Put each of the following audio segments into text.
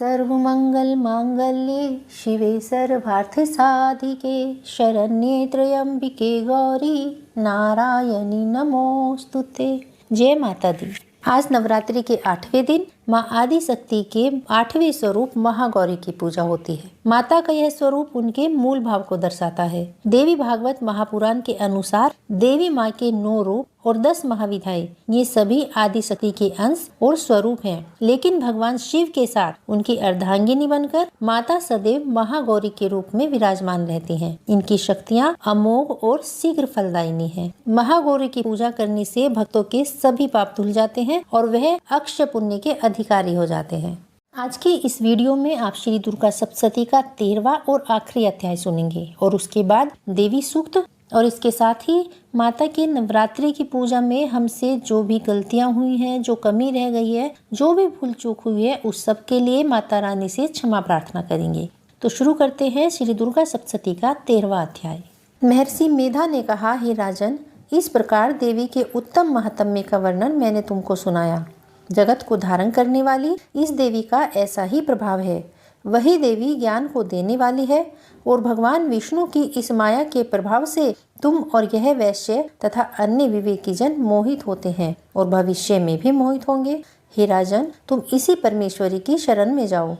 सर्वमंगल मांगल्ये शिवे सर्वार्थ साधिके शरण्ये त्र्यंबिके गौरी नारायणी नमोस्तुते। जय माता दी। आज नवरात्रि के 8वें दिन माँ आदि शक्ति के 8वें स्वरूप महागौरी की पूजा होती है। माता का यह स्वरूप उनके मूल भाव को दर्शाता है। देवी भागवत महापुराण के अनुसार देवी माँ के 9 रूप और 10 महाविधाएं ये सभी आदि शक्ति के अंश और स्वरूप हैं। लेकिन भगवान शिव के साथ उनकी अर्धांगिनी बनकर माता सदैव महागौरी के रूप में विराजमान रहती हैं। इनकी शक्तियाँ अमोघ और शीघ्र फलदायिनी हैं। महागौरी की पूजा करने से भक्तों के सभी पाप धुल जाते हैं और वह अक्षय पुण्य के अधिकारी हो जाते हैं। आज की इस वीडियो में आप श्री दुर्गा सप्तशती का 13वां और आखिरी अध्याय सुनेंगे और उसके बाद देवी सूक्त और इसके साथ ही माता की नवरात्रि की पूजा में हमसे जो भी गलतियां हुई हैं, जो कमी रह गई है, जो भी भूल चूक हुई है, उस सब के लिए माता रानी से क्षमा प्रार्थना करेंगे। तो शुरू करते हैं श्री दुर्गा सप्तशती का 13वां अध्याय। महर्षि मेधा ने कहा, हे राजन, इस प्रकार देवी के उत्तम महात्म्य का वर्णन मैंने तुमको सुनाया। जगत को धारण करने वाली इस देवी का ऐसा ही प्रभाव है। वही देवी ज्ञान को देने वाली है और भगवान विष्णु की इस माया के प्रभाव से तुम और यह वैश्य तथा अन्य विवेकी जन मोहित होते हैं और भविष्य में भी मोहित होंगे। हे राजन, तुम इसी परमेश्वरी की शरण में जाओ।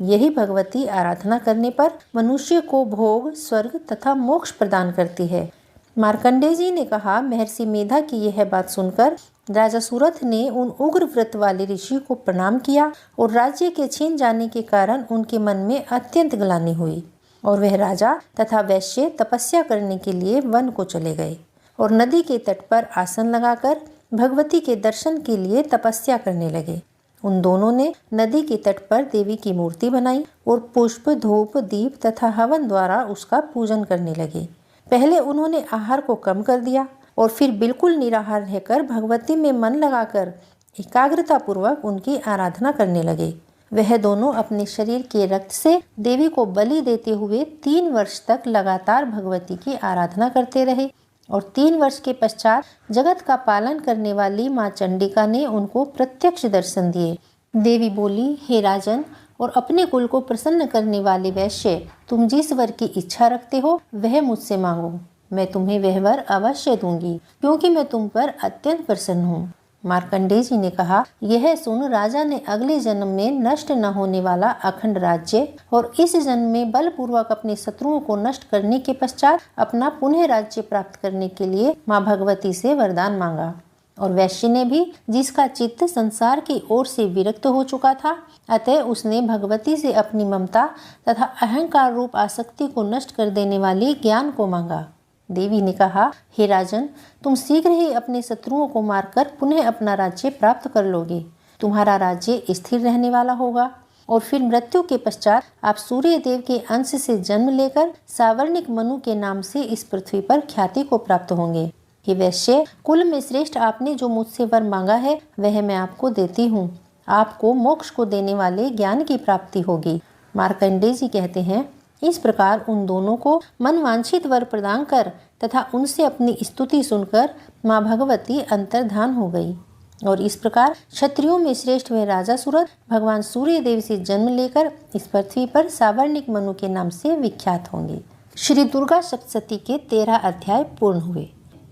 यही भगवती आराधना करने पर मनुष्य को भोग, स्वर्ग तथा मोक्ष प्रदान करती है। मार्कंडेय जी ने कहा, महर्षि मेधा की यह बात सुनकर राजा सूरथ ने उन उग्र व्रत वाले ऋषि को प्रणाम किया और राज्य के छीन जाने के कारण उनके मन में अत्यंत ग्लानि हुई और वह राजा तथा वैश्य तपस्या करने के लिए वन को चले गए और नदी के तट पर आसन लगाकर भगवती के दर्शन के लिए तपस्या करने लगे। उन दोनों ने नदी के तट पर देवी की मूर्ति बनाई और पुष्प, धूप, दीप तथा हवन द्वारा उसका पूजन करने लगे। पहले उन्होंने आहार को कम कर दिया और फिर बिल्कुल निराहार रहकर भगवती में मन लगाकर एकाग्रता पूर्वक उनकी आराधना करने लगे। वह दोनों अपने शरीर के रक्त से देवी को बलि देते हुए 3 वर्ष तक लगातार भगवती की आराधना करते रहे और 3 वर्ष के पश्चात जगत का पालन करने वाली माँ चंडिका ने उनको प्रत्यक्ष दर्शन दिए। देवी बोली, हे राजन और अपने कुल को प्रसन्न करने वाले वैश्य, तुम जिस वर की इच्छा रखते हो वह मुझसे मांगो। मैं तुम्हें वह वर अवश्य दूंगी क्योंकि मैं तुम पर अत्यंत प्रसन्न हूँ। मार्कंडेय जी ने कहा, यह सुन राजा ने अगले जन्म में नष्ट न होने वाला अखंड राज्य और इस जन्म में बलपूर्वक अपने शत्रुओं को नष्ट करने के पश्चात अपना पुनः राज्य प्राप्त करने के लिए माँ भगवती से वरदान मांगा। और वैश्य ने भी, जिसका चित्त संसार की ओर से विरक्त हो चुका था, अतः उसने भगवती से अपनी ममता तथा अहंकार रूप आसक्ति को नष्ट कर देने वाले ज्ञान को मांगा। देवी ने कहा, हे राजन, तुम शीघ्र ही अपने शत्रुओं को मारकर पुनः अपना राज्य प्राप्त कर लोगे। तुम्हारा राज्य स्थिर रहने वाला होगा और फिर मृत्यु के पश्चात आप सूर्य देव के अंश से जन्म लेकर सावर्णिक मनु के नाम से इस पृथ्वी पर ख्याति को प्राप्त होंगे। हे वैश्य, कुल में श्रेष्ठ आपने जो मुझसे वर मांगा है वह मैं आपको देती हूँ। आपको मोक्ष को देने वाले ज्ञान की प्राप्ति होगी। मार्कंडेय जी कहते हैं, इस प्रकार उन दोनों को मनवांछित वर प्रदान कर तथा उनसे अपनी स्तुति सुनकर माँ भगवती अंतर्धान हो गई और इस प्रकार क्षत्रियों में श्रेष्ठ वह राजा सूरथ भगवान सूर्य देव से जन्म लेकर इस पृथ्वी पर सावर्णिक मनु के नाम से विख्यात होंगे। श्री दुर्गा सप्तशती के 13 अध्याय पूर्ण हुए।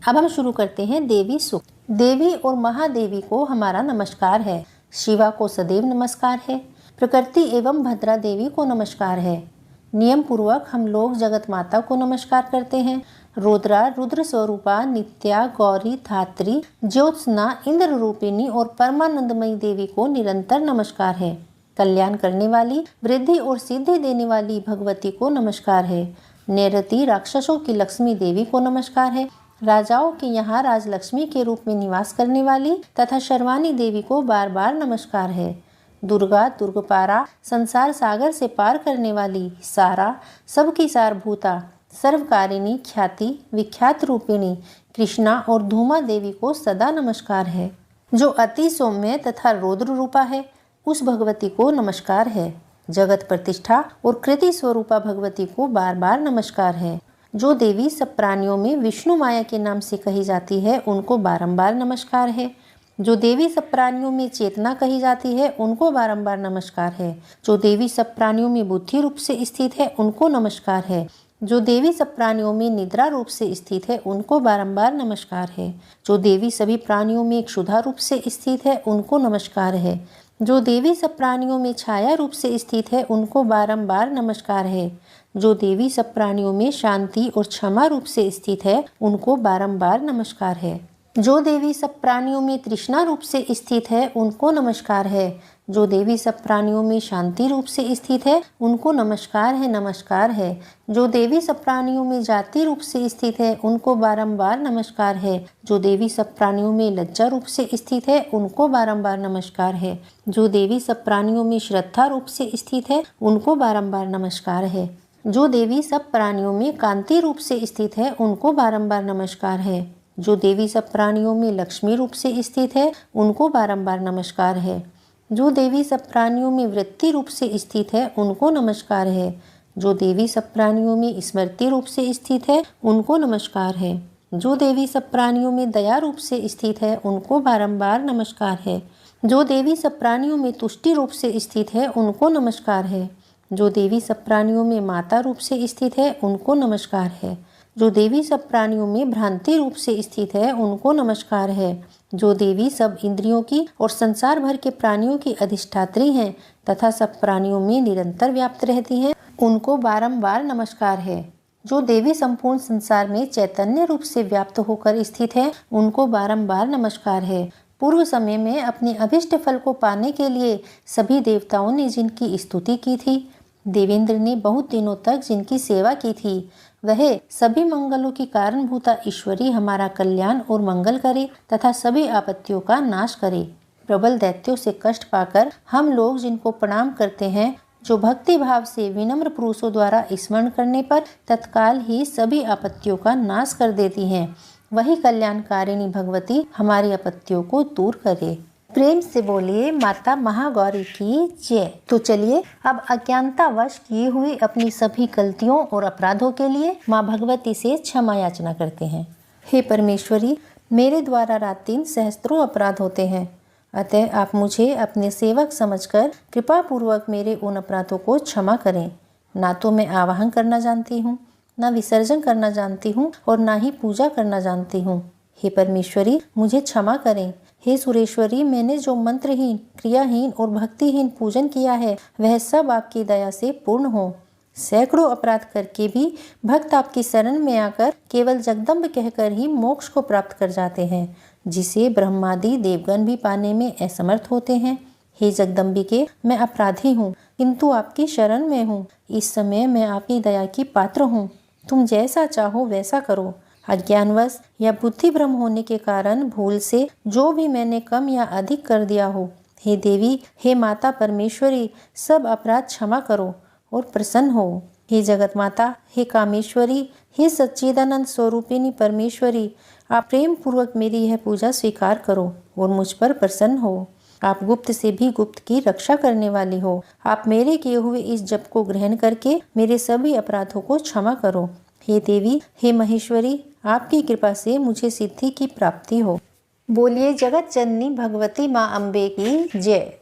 अब हम शुरू करते हैं देवी सूक्त। देवी और महादेवी को हमारा नमस्कार है। शिवा को सदैव नमस्कार है। प्रकृति एवं भद्रा देवी को नमस्कार है। नियम पूर्वक हम लोग जगत माता को नमस्कार करते हैं। रुद्रा, रुद्र स्वरूपा, नित्या, गौरी, धात्री, ज्योत्सना, इंद्र रूपिणी और परमानंदमयी देवी को निरंतर नमस्कार है। कल्याण करने वाली, वृद्धि और सिद्धि देने वाली भगवती को नमस्कार है। नैरति, राक्षसों की लक्ष्मी देवी को नमस्कार है। राजाओं के यहाँ राजलक्ष्मी के रूप में निवास करने वाली तथा शर्वाणी देवी को बार बार नमस्कार है। दुर्गा, दुर्गपारा, संसार सागर से पार करने वाली, सारा, सबकी सारभूता, सर्वकारिणी, ख्याति, विख्यात रूपिणी, कृष्णा और धूमा देवी को सदा नमस्कार है। जो अति सौम्य तथा रौद्र रूपा है, उस भगवती को नमस्कार है। जगत प्रतिष्ठा और कृति स्वरूपा भगवती को बार बार नमस्कार है। जो देवी सब प्राणियों में विष्णु माया के नाम से कही जाती है, उनको बारंबार नमस्कार है। जो देवी सब प्राणियों में चेतना कही जाती है उनको बारंबार नमस्कार है। जो देवी सब प्राणियों में बुद्धि रूप से स्थित है उनको नमस्कार है। जो देवी सब प्राणियों में निद्रा रूप से स्थित है उनको बारंबार नमस्कार है। जो देवी सभी प्राणियों में क्षुधा रूप से स्थित है उनको नमस्कार है। जो देवी सब प्राणियों में छाया रूप से स्थित है उनको बारंबार नमस्कार है। जो देवी सब प्राणियों में शांति और क्षमा रूप से स्थित है उनको बारंबार नमस्कार है। जो देवी सब प्राणियों में तृष्णा रूप से स्थित है उनको नमस्कार है। जो देवी सब प्राणियों में शांति रूप से स्थित है उनको नमस्कार है, नमस्कार है। जो देवी सब प्राणियों में जाति रूप से स्थित है उनको बारंबार नमस्कार है। जो देवी सब प्राणियों में लज्जा रूप से स्थित है उनको बारंबार नमस्कार है। जो देवी सब प्राणियों में श्रद्धा रूप से स्थित है उनको बारंबार नमस्कार है। जो देवी सब प्राणियों में कांति रूप से स्थित है उनको बारंबार नमस्कार है। जो देवी सब प्राणियों में लक्ष्मी रूप से स्थित है उनको बारंबार नमस्कार है। जो देवी सब प्राणियों में वृत्ति रूप से स्थित है उनको नमस्कार है। जो देवी सब प्राणियों में स्मृति रूप से स्थित है उनको नमस्कार है। जो देवी सब प्राणियों में दया रूप से स्थित है उनको बारंबार नमस्कार है। जो देवी सब प्राणियों में तुष्टि रूप से स्थित है उनको नमस्कार है। जो देवी सब प्राणियों में माता रूप से स्थित है उनको नमस्कार है। जो देवी सब प्राणियों में भ्रांति रूप से स्थित है उनको नमस्कार है। जो देवी सब इंद्रियों की और संसार भर के प्राणियों की अधिष्ठात्री हैं तथा सब प्राणियों में निरंतर व्याप्त रहती हैं उनको बारंबार नमस्कार है। जो देवी संपूर्ण संसार में चैतन्य रूप से व्याप्त होकर स्थित है उनको बारंबार नमस्कार है। पूर्व समय में अपने अभिष्ट फल को पाने के लिए सभी देवताओं ने जिनकी स्तुति की थी, देवेंद्र ने बहुत दिनों तक जिनकी सेवा की थी, वह सभी मंगलों की कारणभूता ईश्वरी हमारा कल्याण और मंगल करे तथा सभी आपत्तियों का नाश करे। प्रबल दैत्यों से कष्ट पाकर हम लोग जिनको प्रणाम करते हैं, जो भक्ति भाव से विनम्र पुरुषों द्वारा स्मरण करने पर तत्काल ही सभी आपत्तियों का नाश कर देती हैं, वही कल्याणकारिणी भगवती हमारी आपत्तियों को दूर करे। प्रेम से बोलिए माता महागौरी की जय। तो चलिए अब अज्ञानतावश किए हुए अपनी सभी गलतियों और अपराधों के लिए माँ भगवती से क्षमा याचना करते हैं। हे परमेश्वरी, मेरे द्वारा रात दिन सहस्त्रों अपराध होते हैं, अतः आप मुझे अपने सेवक समझकर कृपा पूर्वक मेरे उन अपराधों को क्षमा करें। ना तो मैं आवाहन करना जानती हूँ, ना विसर्जन करना जानती हूँ और ना ही पूजा करना जानती हूँ। हे परमेश्वरी, मुझे क्षमा करें। हे सुरेश्वरी, मैंने जो मंत्रहीन, क्रियाहीन और भक्तिहीन पूजन किया है वह सब आपकी दया से पूर्ण हो। सैकड़ों अपराध करके भी भक्त आपकी शरण में आकर केवल जगदम्ब कहकर ही मोक्ष को प्राप्त कर जाते हैं, जिसे ब्रह्मादि देवगण भी पाने में असमर्थ होते हैं। हे जगदम्बिके, मैं अपराधी हूँ किंतु आपकी शरण में हूँ। इस समय मैं आपकी दया की पात्र हूँ। तुम जैसा चाहो वैसा करो। अज्ञानवश या बुद्धि भ्रम होने के कारण भूल से जो भी मैंने कम या अधिक कर दिया हो, हे देवी, हे माता परमेश्वरी, सब अपराध क्षमा करो और प्रसन्न हो। हे जगत माता, हे कामेश्वरी, हे सच्चिदानंद स्वरूपिणी परमेश्वरी, आप प्रेम पूर्वक मेरी यह पूजा स्वीकार करो और मुझ पर प्रसन्न हो। आप गुप्त से भी गुप्त की रक्षा करने वाली हो। आप मेरे किए हुए इस जप को ग्रहण करके मेरे सभी अपराधों को क्षमा करो। हे देवी, हे महेश्वरी, आपकी कृपा से मुझे सिद्धि की प्राप्ति हो। बोलिए जगत जननी भगवती माँ अम्बे की जय।